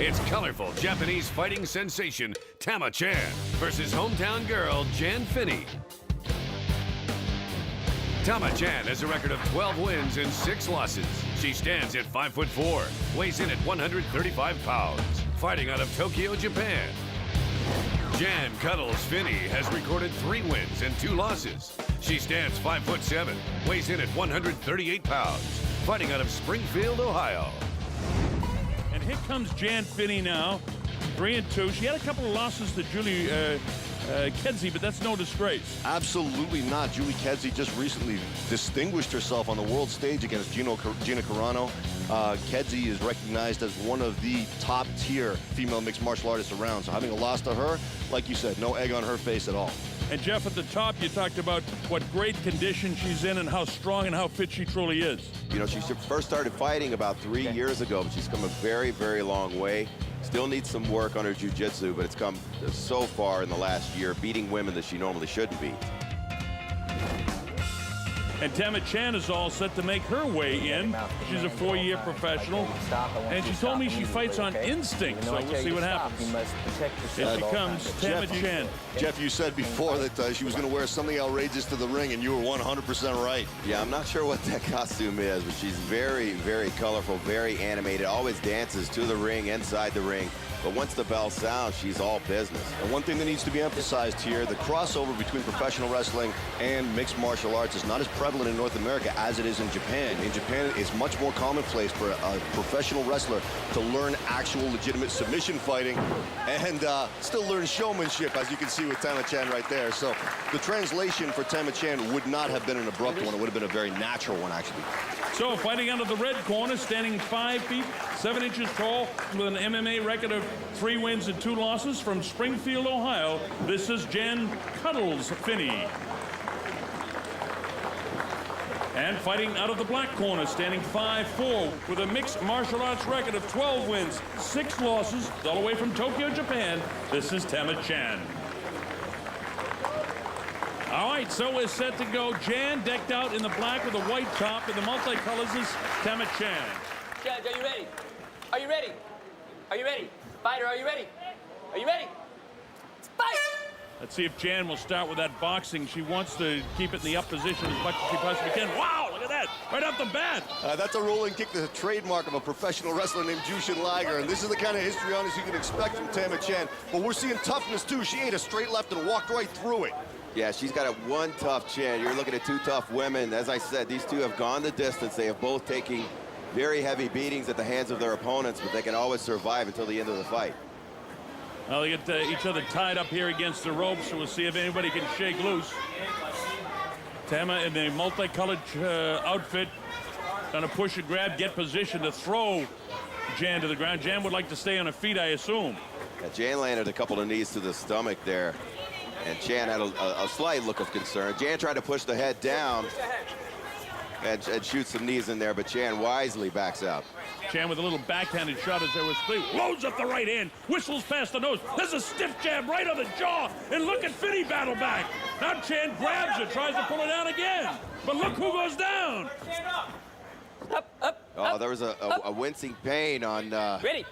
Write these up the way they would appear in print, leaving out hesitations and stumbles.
It's colorful Japanese fighting sensation Tama versus hometown girl Jan Finney. Tama has a record of 12 wins and 6 losses. She stands at 5'4", weighs in at 135 pounds, fighting out of Tokyo, Japan. Jan Finney has recorded 3 wins and 2 losses. She stands 5'7", weighs in at 138 pounds, fighting out of Springfield, Ohio. And here comes Jan Finney now, 3-2. She had a couple of losses to Julie Kedzie, but that's no disgrace. Absolutely not. Julie Kedzie just recently distinguished herself on the world stage against Gina Carano. Kedzie is recognized as one of the top-tier female mixed martial artists around. So having a loss to her, like you said, no egg on her face at all. And Jeff, at the top, you talked about what great condition she's in and how strong and how fit she truly is. You know, she first started fighting about 3 years ago, but she's come a very, very long way. Still needs some work on her jiu-jitsu, but it's come so far in the last year, beating women that she normally shouldn't beat. And Tama is all set to make her way in. She's a 4-year professional, and she told me she fights on instinct, so we'll see what happens. Here she comes, Tama. Jeff, you said before that she was going to wear something outrageous to the ring, and you were 100% right. Yeah, I'm not sure what that costume is, but she's very, very colorful, very animated, always dances to the ring, inside the ring. But once the bell sounds, she's all business. And one thing that needs to be emphasized here, the crossover between professional wrestling and mixed martial arts is not as prevalent in North America as it is in Japan. In Japan, it's much more commonplace for a professional wrestler to learn actual legitimate submission fighting and still learn showmanship, as you can see with Tama right there. So the translation for Tama would not have been an abrupt one. It would have been a very natural one, actually. So fighting out of the red corner, standing 5 feet, 7 inches tall, with an MMA record of 3 wins and 2 losses from Springfield, Ohio, this is Jan Finney. And fighting out of the black corner, standing 5'4", with a mixed martial arts record of 12 wins, 6 losses, all the way from Tokyo, Japan, this is Tama. All right, so we're set to go. Jan decked out in the black with a white top, and the multicolors is Tama. Jan, are you ready? Are you ready? Are you ready? Fighter, are you ready? Are you ready? Fight! Let's see if Jan will start with that boxing. She wants to keep it in the up position as much as she possibly can. Wow, look at that, right off the bat. That's a rolling kick, the trademark of a professional wrestler named Jushin Liger, and this is the kind of histrionics you can expect from Tama. But we're seeing toughness, too. She ate a straight left and walked right through it. Yeah, she's got one tough chin. You're looking at 2 tough women. As I said, these 2 have gone the distance. They have both taken very heavy beatings at the hands of their opponents, but they can always survive until the end of the fight. Well, they get each other tied up here against the ropes, so we'll see if anybody can shake loose. Tama in the multicolored outfit, gonna push and grab, get position to throw Jan to the ground. Jan would like to stay on her feet, I assume. Yeah, Jan landed a couple of knees to the stomach there, and Jan had a slight look of concern. Jan tried to push the head down and shoot some knees in there, but Jan wisely backs out. Jan with a little backhanded shot as there was split. Loads up the right hand, whistles past the nose. There's a stiff jab right on the jaw, and look at Finney battle back. Now Jan grabs it, tries to pull it down again. But look who goes down. Oh, there was a wincing pain on Ready.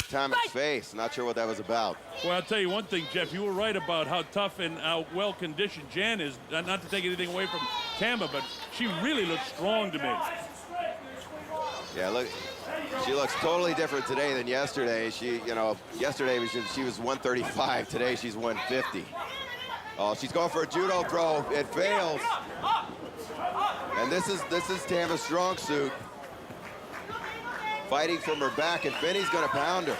Tama's face. Not sure what that was about. Well, I'll tell you one thing, Jeff. You were right about how tough and how well-conditioned Jan is. Not to take anything away from Tama, but she really looks strong to me. Yeah, look, she looks totally different today than yesterday. Yesterday she was 135. Today she's 150. Oh, she's going for a judo throw. It fails. And this is Tama's strong suit. Fighting from her back, and Finney's going to pound her.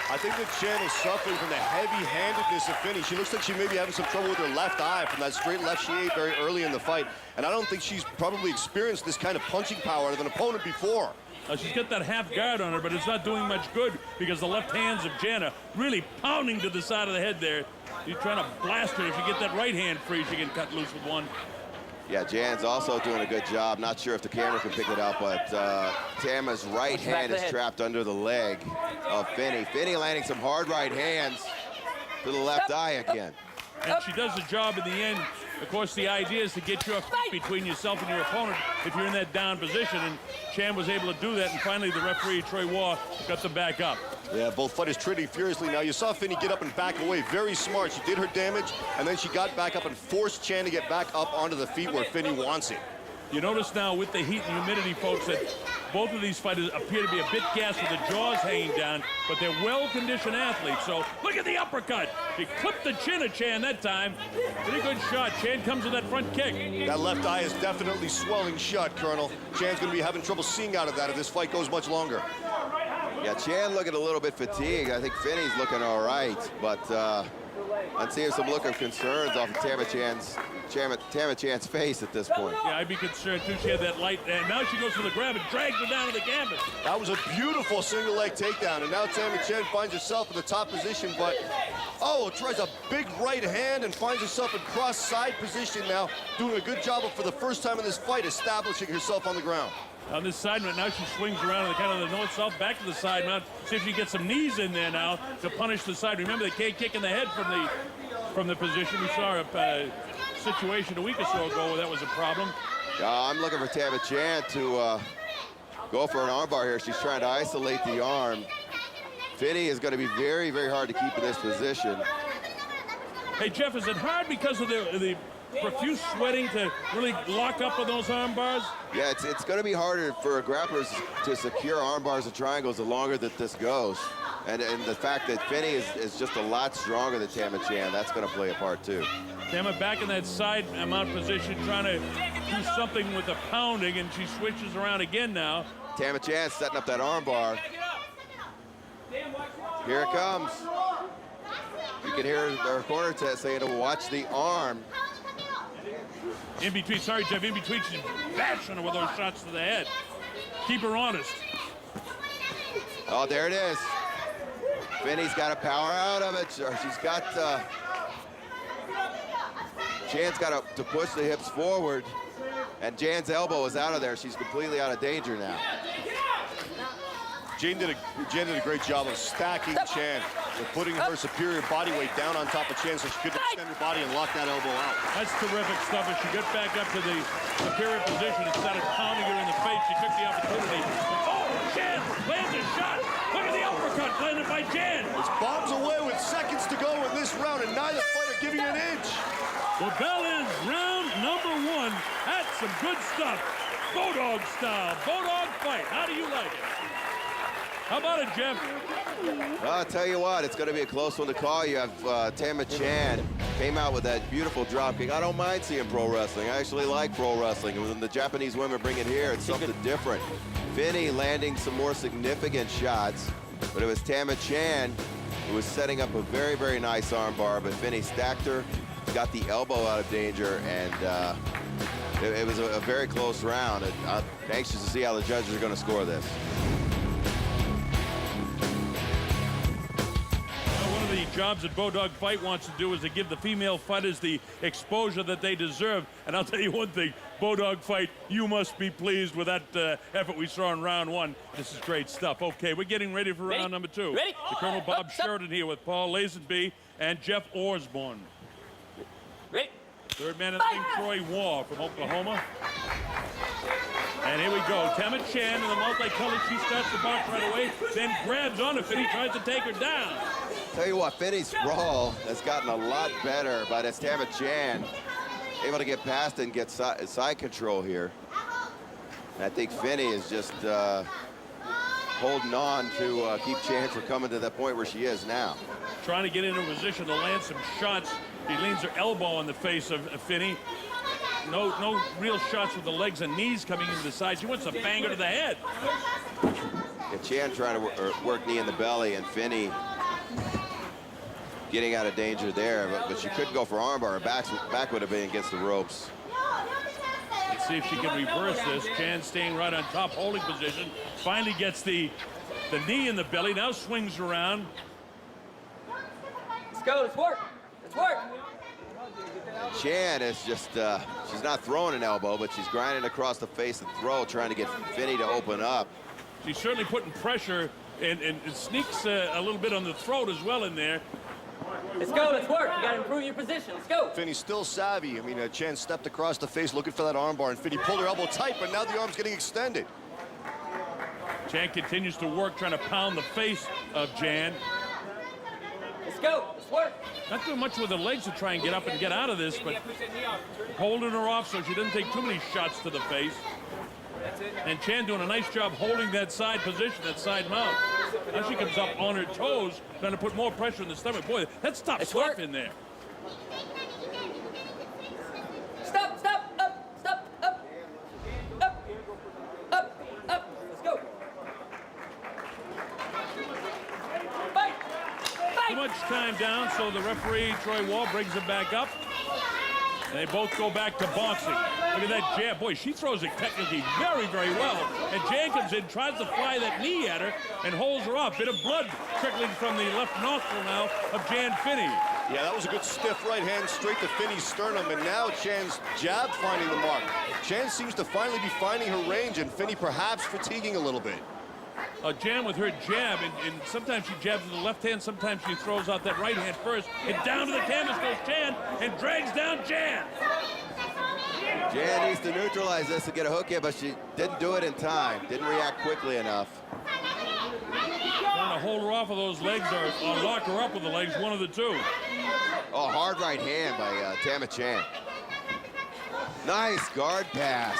I think that Jan is suffering from the heavy-handedness of Finney. She looks like she may be having some trouble with her left eye from that straight left she ate very early in the fight. And I don't think she's probably experienced this kind of punching power of an opponent before. She's got that half guard on her, but it's not doing much good because the left hands of Jan are really pounding to the side of the head there. You're trying to blast her. If you get that right hand free, she can cut loose with one. Yeah, Jan's also doing a good job. Not sure if the camera can pick it up, but Tama's right hand is trapped under the leg of Finney. Finney landing some hard right hands to the left eye again. And she does the job in the end. Of course, the idea is to get your feet between yourself and your opponent if you're in that down position, and Chan was able to do that, and finally the referee, Troy Waugh, got them back up. Yeah, both fighters trading furiously. Now, you saw Finney get up and back away. Very smart. She did her damage, and then she got back up and forced Chan to get back up onto the feet where Finney wants it. You notice now with the heat and humidity, folks, that both of these fighters appear to be a bit gassed with the jaws hanging down, but they're well-conditioned athletes. So look at the uppercut. He clipped the chin of Chan that time. Pretty good shot. Chan comes with that front kick. That left eye is definitely swelling shut, Colonel. Chan's going to be having trouble seeing out of that if this fight goes much longer. Yeah, Chan looking a little bit fatigued. I think Finney's looking all right, but I'm seeing some look of concerns off of Tama Chan's face at this point. Yeah, I'd be concerned too. She had that light, and now she goes for the grab and drags her down to the canvas. That was a beautiful single leg takedown, and now Tama Chan finds herself in the top position, but tries a big right hand and finds herself in cross side position now, doing a good job of, for the first time in this fight, establishing herself on the ground. On this side mount, now she swings around the kind of the north-south, back to the side mount. See if she gets some knees in there now to punish the side. Remember, they can't kick in the head from the position. We saw a situation a week or so ago where that was a problem. I'm looking for Tama Chan to go for an armbar here. She's trying to isolate the arm. Finney is going to be very, very hard to keep in this position. Hey, Jeff, is it hard because of the profuse sweating to really lock up on those arm bars? Yeah, it's going to be harder for grapplers to secure arm bars and triangles the longer that this goes. And the fact that Finney is just a lot stronger than Tama Chan, that's going to play a part too. Tama back in that side mount position, trying to do something with the pounding, and she switches around again now. Tama Chan setting up that arm bar. Here it comes. You can hear their corner test saying to watch the arm. In between, sorry, Jeff, in between, she's bashing her with those shots to the head. Keep her honest. Oh, there it is. Finney's got to power out of it. She's got, Chan's got to push the hips forward, and Jan's elbow is out of there. She's completely out of danger now. Jan did a great job of stacking Chan, and putting her superior body weight down on top of Chan so she could extend her body and lock that elbow out. That's terrific stuff. As she got back up to the superior position, instead of pounding her in the face, she took the opportunity. Oh, Chan lands a shot. Look at the uppercut landed by Chan. It's bombs away with seconds to go in this round, and neither fighter giving an inch. Well, bell is round number one. That's some good stuff. Bodog style. Bodog fight. How do you like it? How about it, Jeff? Well, I'll tell you what, it's going to be a close one to call. You have Tama Chan came out with that beautiful drop kick. I don't mind seeing pro wrestling. I actually like pro wrestling. When the Japanese women bring it here, it's something different. Finney landing some more significant shots, but it was Tama Chan who was setting up a very, very nice armbar, but Finney stacked her, got the elbow out of danger, and it was a very close round. I'm anxious to see how the judges are going to score this. The jobs that Bodog Fight wants to do is to give the female fighters the exposure that they deserve. And I'll tell you one thing, Bodog Fight, you must be pleased with that effort we saw in round one. This is great stuff. Okay, we're getting ready for round number two. Ready? The Colonel Bob Sheridan here with Paul Lazenby and Jeff Osborne. Ready? Third man of the ring, Troy Waugh from Oklahoma. And here we go. Tama Chan in the multicolored. She starts the box right away, then grabs on it. Finney tries to take her down. Tell you what, Finney's sprawl has gotten a lot better, but it's Tama Chan able to get past and get side control here. And I think Finney is just holding on to keep Chan from coming to that point where she is now. Trying to get into a position to land some shots. He leans her elbow on the face of Finney. No real shots with the legs and knees coming into the side. She wants to bang her to the head. Yeah, Chan trying to work knee in the belly, and Finney getting out of danger there, but she couldn't go for armbar. Her back would have been against the ropes. Let's see if she can reverse this. Chan staying right on top, holding position. Finally gets the knee in the belly. Now swings around. Let's go. Let's work. Let's work. Chan is just, she's not throwing an elbow, but she's grinding across the face and throat, trying to get Finney to open up. She's certainly putting pressure and sneaks a little bit on the throat as well in there. Let's go. Let's work. You got to improve your position. Let's go. Finney's still savvy. I mean, Chan stepped across the face looking for that armbar, and Finney pulled her elbow tight, but now the arm's getting extended. Chan continues to work, trying to pound the face of Jan. Let's go. Let's work. Not doing much with the legs to try and get up and get out of this, but holding her off so she doesn't take too many shots to the face. And Chan doing a nice job holding that side position, that side mount. Now she comes up on her toes, trying to put more pressure in the stomach. Boy, that's tough stuff in there. Stop, stop, up, stop, up, up, up, up. Let's go. Fight, fight. Too much time down, so the referee, Troy Wall, brings it back up. And they both go back to boxing. Look at that jab. Boy, she throws it technically very, very well. And Jan comes in, tries to fly that knee at her, and holds her off. Bit of blood trickling from the left nostril now of Jan Finney. Yeah, that was a good stiff right hand straight to Finney's sternum, and now Chan's jab finding the mark. Chan seems to finally be finding her range, and Finney perhaps fatiguing a little bit. Jan with her jab, and sometimes she jabs with the left hand, sometimes she throws out that right hand first, and down to the canvas goes Jan, and drags down Jan. Jan needs to neutralize this to get a hook in, but she didn't do it in time. Didn't react quickly enough. Trying to hold her off of those legs or lock her up with the legs, one of the two. Oh, hard right hand by Tama Chan. Nice guard pass,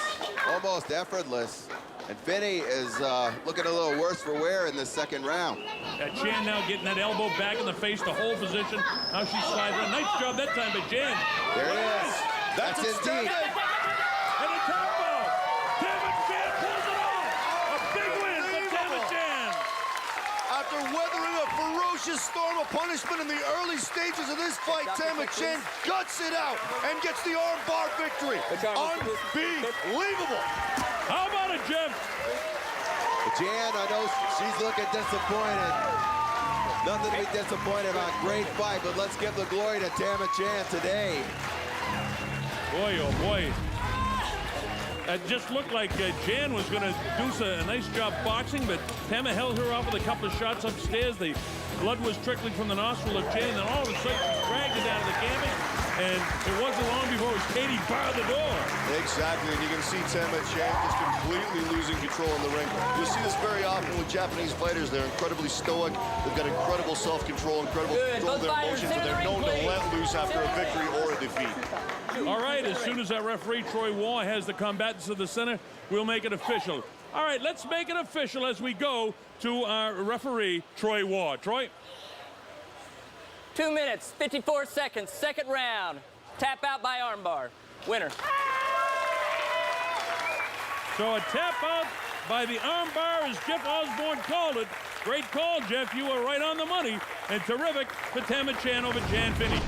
almost effortless. And Finney is looking a little worse for wear in this second round. Chan now getting that elbow back in the face to hold position. Now she slides around. Nice job that time by Jan. There it is. That's indeed. And a combo. Tama Chan pulls it off. A big win for Tama Chan. After weathering a ferocious storm of punishment in the early stages of this fight, Tama Chan guts it out and gets the armbar victory. Unbelievable. How about it, Jeff? Jan, I know she's looking disappointed. Nothing to be disappointed about. Great fight, but let's give the glory to Tama Chan today. Boy, oh boy. It just looked like Jan was going to do a nice job boxing, but Tama held her off with a couple of shots upstairs. The blood was trickling from the nostril of Jan, and then all of a sudden she dragged it down to the canvas, and it wasn't long before it was Katie barred the door. Exactly, and you can see Tama Chan just completely losing control in the ring. You'll see this very often with Japanese fighters. They're incredibly stoic. They've got incredible self-control, incredible control of their emotions, and they're known to let loose after a victory or a defeat. All right, as soon as that referee, Troy Wall, has the combatants to the center, we'll make it official. All right, let's make it official as we go to our referee, Troy Wall. Troy? 2 minutes, 54 seconds, second round. Tap out by armbar. Winner. So a tap out by the armbar, as Jeff Osborne called it. Great call, Jeff. You were right on the money. And terrific for Tama Chan over Jan Finney.